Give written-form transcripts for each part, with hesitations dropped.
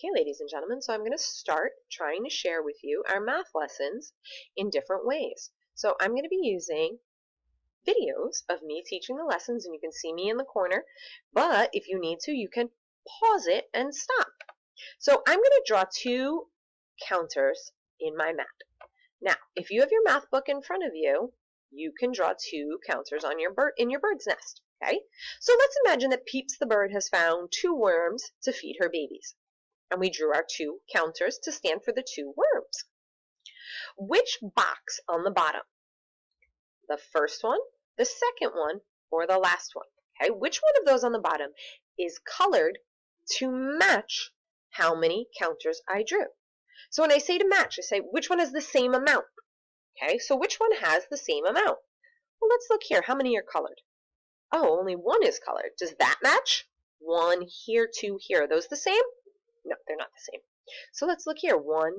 Okay, ladies and gentlemen, so I'm going to start trying to share with you our math lessons in different ways. So I'm going to be using videos of me teaching the lessons, and you can see me in the corner, but if you need to, you can pause it and stop. So I'm going to draw two counters in my mat. Now, if you have your math book in front of you, you can draw two counters on your in your bird's nest. Okay? So let's imagine that Peeps the bird has found two worms to feed her babies. And we drew our two counters to stand for the two worms. Which box on the bottom? The first one, the second one, or the last one? Okay, which one of those on the bottom is colored to match how many counters I drew? So when I say to match, I say which one has the same amount? Okay, so which one has the same amount? Well, let's look here. How many are colored? Oh, only one is colored. Does that match? One here, two here. Are those the same? No, they're not the same. So let's look here. 1,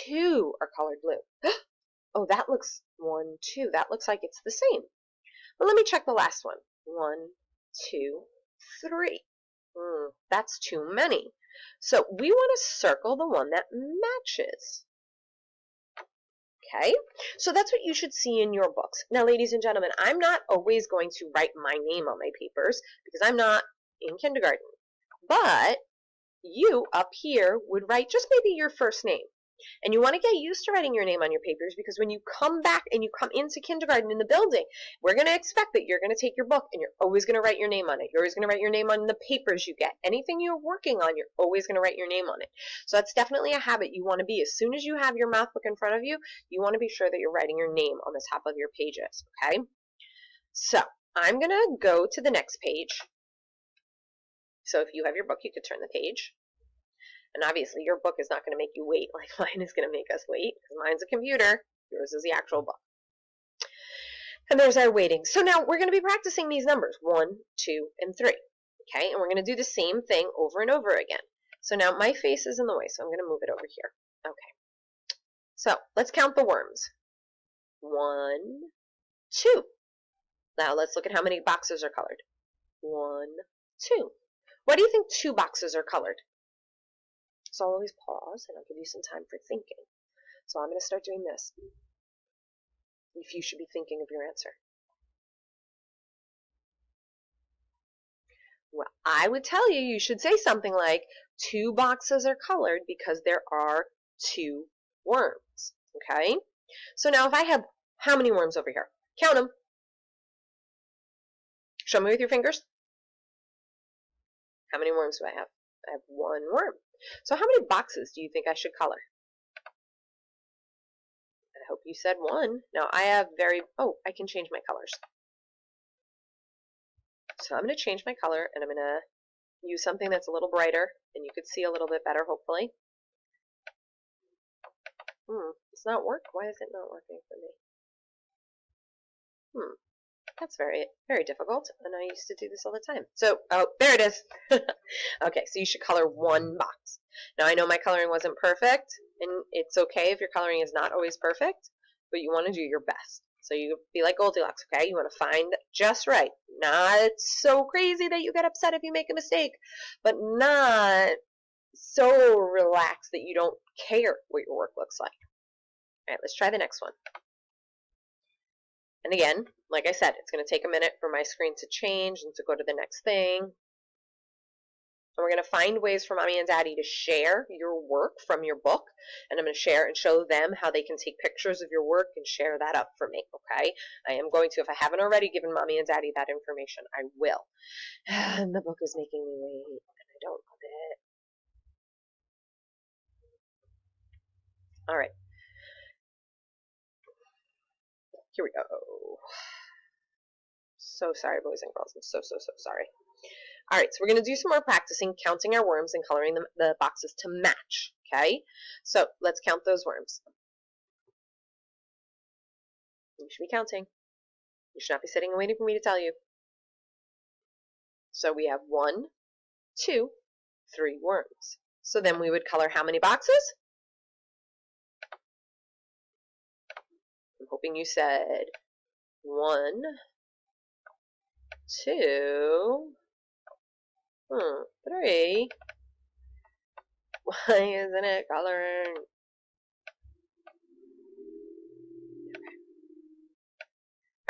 2 are colored blue. Oh, that looks 1, 2. That looks like it's the same. Well, let me check the last one. 1, 2, 3. That's too many. So we want to circle the one that matches. Okay, so that's what you should see in your books. Now, ladies and gentlemen, I'm not always going to write my name on my papers because I'm not in kindergarten. But you up here would write just maybe your first name. And you want to get used to writing your name on your papers because when you come back and you come into kindergarten in the building, we're going to expect that you're going to take your book and you're always going to write your name on it. You're always going to write your name on the papers you get. Anything you're working on, you're always going to write your name on it. So that's definitely a habit you want to be. As soon as you have your math book in front of you, you want to be sure that you're writing your name on the top of your pages, okay? So I'm going to go to the next page. So if you have your book, you could turn the page. And obviously, your book is not going to make you wait like mine is going to make us wait, because mine's a computer. Yours is the actual book. And there's our waiting. So now we're going to be practicing these numbers, 1, 2, and 3. Okay, and we're going to do the same thing over and over again. So now my face is in the way, so I'm going to move it over here. Okay. So let's count the worms. 1, 2. Now let's look at how many boxes are colored. 1, 2. Why do you think 2 boxes are colored? So I'll always pause, and I'll give you some time for thinking. So I'm going to start doing this. If you should be thinking of your answer. Well, I would tell you, you should say something like, 2 boxes are colored because there are 2 worms. Okay? So now if I have, how many worms over here? Count them. Show me with your fingers. How many worms do I have? I have 1 worm. So how many boxes do you think I should color? I hope you said 1. Now I have I can change my colors. So I'm going to change my color, and I'm going to use something that's a little brighter, and you could see a little bit better, hopefully. It's not working. Why is it not working for me? That's very, very difficult, and I used to do this all the time. So, there it is. Okay, so you should color 1 box. Now, I know my coloring wasn't perfect, and it's okay if your coloring is not always perfect, but you want to do your best. So you be like Goldilocks, okay? You want to find just right. Not so crazy that you get upset if you make a mistake, but not so relaxed that you don't care what your work looks like. All right, let's try the next one. And again, like I said, it's going to take a minute for my screen to change and to go to the next thing. And we're going to find ways for Mommy and Daddy to share your work from your book. And I'm going to share and show them how they can take pictures of your work and share that up for me, okay? I am going to, if I haven't already given Mommy and Daddy that information, I will. And the book is making me wait, and I don't love it. All right. Here we go. So sorry, boys and girls. I'm so sorry. All right, so we're going to do some more practicing, counting our worms and coloring the boxes to match, okay? So let's count those worms. You should be counting. You should not be sitting and waiting for me to tell you. So we have 1, 2, 3 worms. So then we would color how many boxes? I'm hoping you said 1, 2, 3. Why isn't it coloring?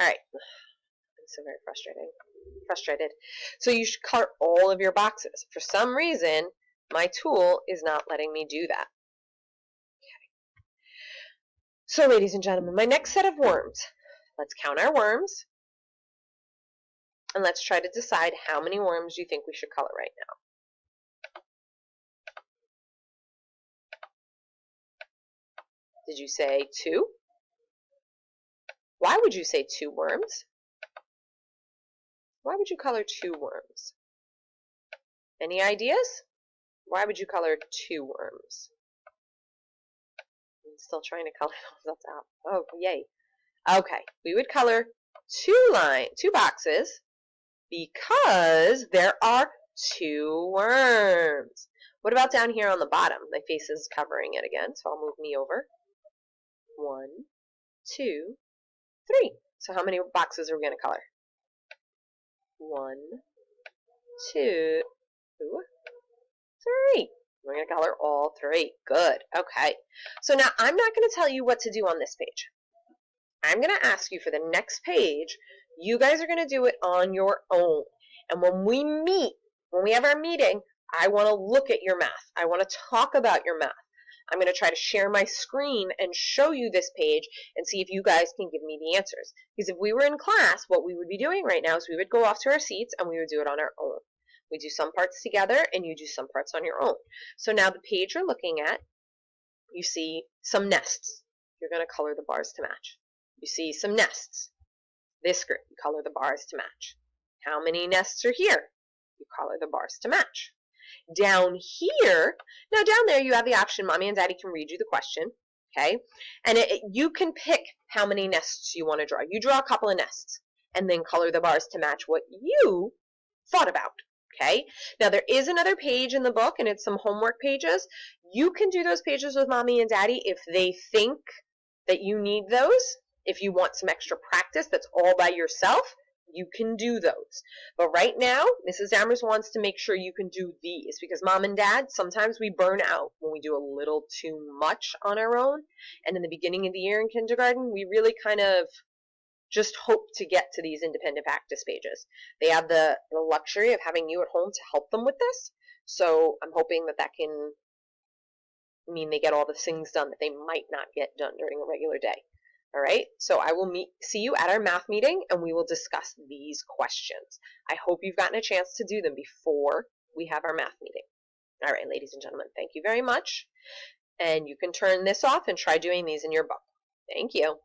Alright. I'm so very frustrated. So you should color all of your boxes. For some reason, my tool is not letting me do that. Okay. So ladies and gentlemen, my next set of worms. Let's count our worms. And let's try to decide how many worms you think we should color right now. Did you say 2? Why would you say 2 worms? Why would you color 2 worms? Any ideas? Why would you color 2 worms? I'm still trying to color those out. Oh, yay. Okay, we would color 2 boxes because there are 2 worms. What about down here on the bottom? My face is covering it again, so I'll move me over. 1, 2, 3. So how many boxes are we going to color? 1, 2, 3. We're going to color all 3. Good. Okay. So now I'm not going to tell you what to do on this page. I'm going to ask you for the next page. You guys are going to do it on your own. And when we have our meeting, I want to look at your math. I want to talk about your math. I'm going to try to share my screen and show you this page and see if you guys can give me the answers. Because if we were in class, what we would be doing right now is we would go off to our seats and we would do it on our own. We do some parts together and you do some parts on your own. So now the page you're looking at, you see some nests. You're going to color the bars to match. You see some nests. This group, you color the bars to match. How many nests are here? You color the bars to match. Down here, now down there you have the option, Mommy and Daddy can read you the question, okay? And you can pick how many nests you want to draw. You draw a couple of nests and then color the bars to match what you thought about, okay? Now there is another page in the book and it's some homework pages. You can do those pages with Mommy and Daddy if they think that you need those. If you want some extra practice that's all by yourself, you can do those. But right now, Mrs. Dammers wants to make sure you can do these because Mom and Dad, sometimes we burn out when we do a little too much on our own. And in the beginning of the year in kindergarten, we really kind of just hope to get to these independent practice pages. They have the luxury of having you at home to help them with this. So I'm hoping that can mean they get all the things done that they might not get done during a regular day. All right, so I will see you at our math meeting and we will discuss these questions. I hope you've gotten a chance to do them before we have our math meeting. All right, ladies and gentlemen, thank you very much. And you can turn this off and try doing these in your book. Thank you.